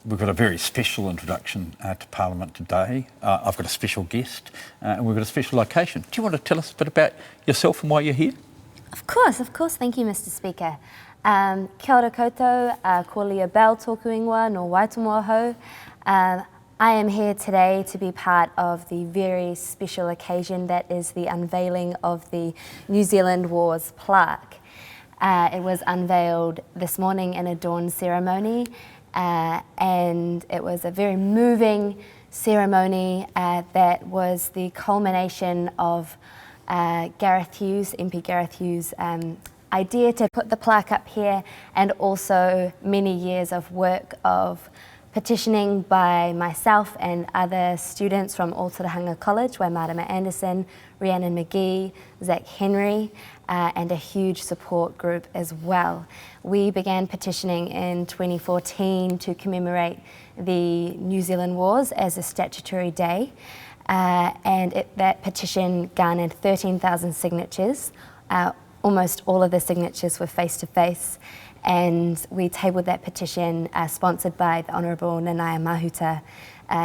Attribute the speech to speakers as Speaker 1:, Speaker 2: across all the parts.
Speaker 1: we've got a very special introduction to Parliament today. I've got a special guest and we've got a special location. Do you want to tell us a bit about yourself and why you're here?
Speaker 2: Of course. Thank you, Mr. Speaker. Kia ora koutou, ko lia bell tōku ingoa no Waitomo hou. I am here today to be part of the very special occasion that is the unveiling of the New Zealand Wars plaque. It was unveiled this morning in a dawn ceremony, and it was a very moving ceremony that was the culmination of MP Gareth Hughes' idea to put the plaque up here, and also many years of work of petitioning by myself and other students from Aotearoa College, Waimarama Anderson, Rhiannon McGee, Zach Henry, and a huge support group as well. We began petitioning in 2014 to commemorate the New Zealand Wars as a statutory day, and that petition garnered 13,000 signatures. Almost all of the signatures were face-to-face, and we tabled that petition sponsored by the Honourable Nanaia Mahuta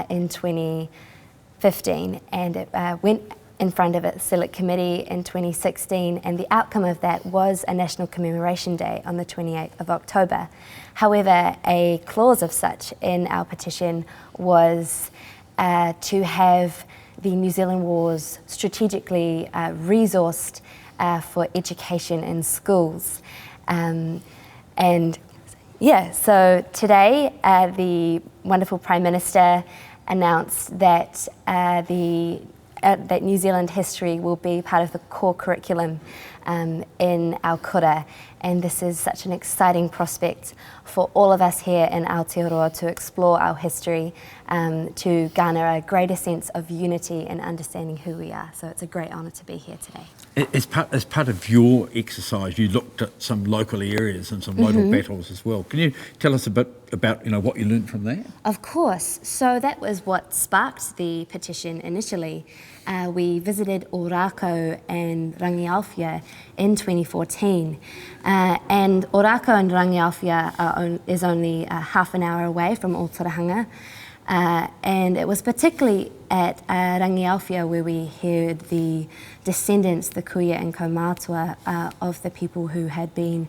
Speaker 2: in 2015, and it went in front of a select committee in 2016, and the outcome of that was a National Commemoration Day on the 28th of October. However, a clause of such in our petition was to have the New Zealand Wars strategically resourced for education in schools. So today the wonderful Prime Minister announced that that New Zealand history will be part of the core curriculum in our kura, and this is such an exciting prospect for all of us here in Aotearoa to explore our history, to garner a greater sense of unity and understanding who we are. So it's a great honour to be here today.
Speaker 1: As part of your exercise, you looked at some local areas and some local battles as well. Can you tell us a bit about what you learned from that?
Speaker 2: Of course. So that was what sparked the petition initially. We visited Orako and Rangiaowhia in 2014, and Orako and Rangiaowhia is only half an hour away from Aotearoa. And it was particularly at Rangiaowhia where we heard the descendants, the kuia and kaumātua, of the people who had been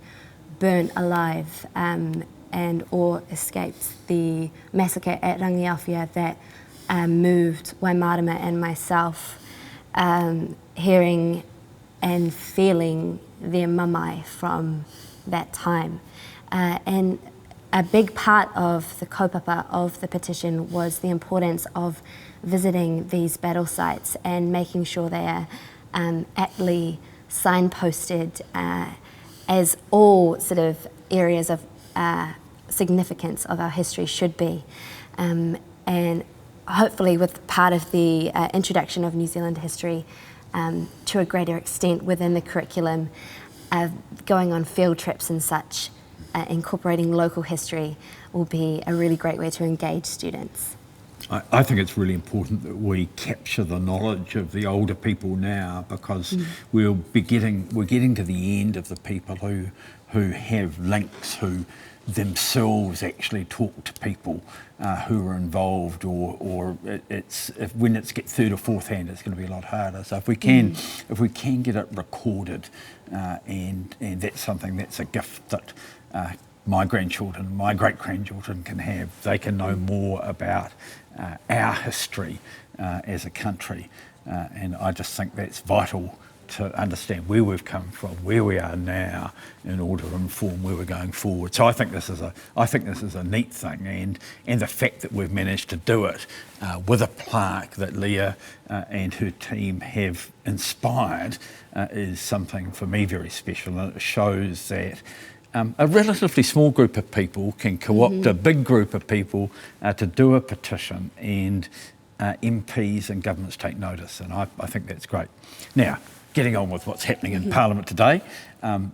Speaker 2: burnt alive and or escaped the massacre at Rangiaowhia that moved Waimarama and myself, hearing and feeling their mamae from that time. And a big part of the kaupapa of the petition was the importance of visiting these battle sites and making sure they are aptly signposted, as all sort of areas of significance of our history should be. And hopefully with part of the introduction of New Zealand history to a greater extent within the curriculum, going on field trips and such, incorporating local history will be a really great way to engage students.
Speaker 1: I think it's really important that we capture the knowledge of the older people now, because we're getting to the end of the people who have links, who themselves actually talk to people who are involved, or when it's get third or fourth hand, it's going to be a lot harder. So if we can get it recorded, and that's something, that's a gift that my grandchildren, my great-grandchildren can have. They can know more about our history as a country, and I just think that's vital to understand where we've come from, where we are now, in order to inform where we're going forward. So I think this is a neat thing, and the fact that we've managed to do it with a plaque that Leah and her team have inspired is something for me very special, and it shows that a relatively small group of people can co-opt a big group of people to do a petition, and MPs and governments take notice, and I think that's great. Now, getting on with what's happening in Parliament today,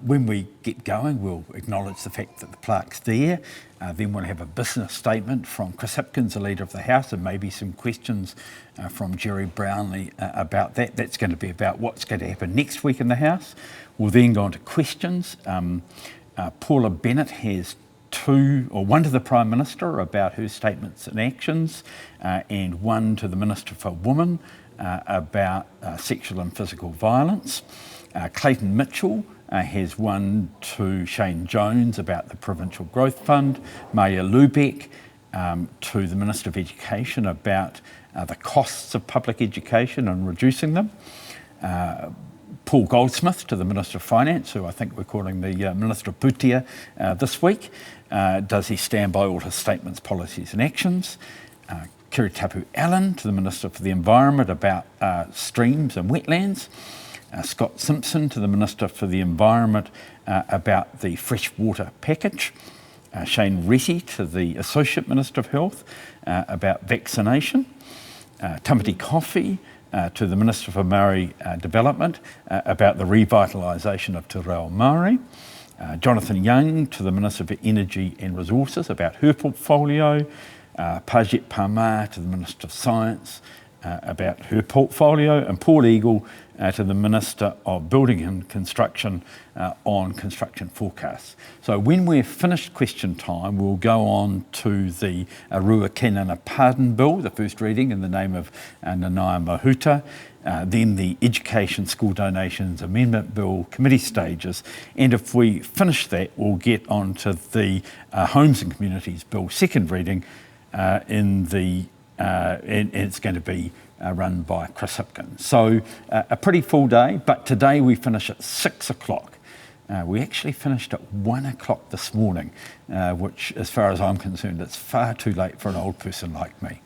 Speaker 1: when we get going, we'll acknowledge the fact that the plaque's there, then we'll have a business statement from Chris Hipkins, the Leader of the House, and maybe some questions from Jerry Brownlee about that. That's going to be about what's going to happen next week in the House. We'll then go on to questions. Paula Bennett has one to the Prime Minister about her statements and actions, and one to the Minister for Women about sexual and physical violence. Clayton Mitchell has one to Shane Jones about the Provincial Growth Fund. Maya Lubeck to the Minister of Education about the costs of public education and reducing them. Paul Goldsmith to the Minister of Finance, who I think we're calling the Minister of Putia this week. Does he stand by all his statements, policies and actions? Kiritapu Allen to the Minister for the Environment about streams and wetlands. Scott Simpson to the Minister for the Environment about the freshwater package. Shane Reti to the Associate Minister of Health about vaccination. Tamati Coffey to the Minister for Maori Development about the revitalisation of Te Reo Māori. Jonathan Young to the Minister for Energy and Resources about her portfolio. Pajit Parmar to the Minister of Science about her portfolio, and Paul Eagle to the Minister of Building and Construction on construction forecasts. So when we're finished question time, we'll go on to the Ruakina Pardon Bill, the first reading in the name of Nanaia Mahuta, then the Education School Donations Amendment Bill committee stages, and if we finish that, we'll get on to the Homes and Communities Bill second reading and it's going to be run by Chris Hipkin. So a pretty full day, but today we finish at 6 o'clock. We actually finished at 1 o'clock this morning, which as far as I'm concerned, it's far too late for an old person like me.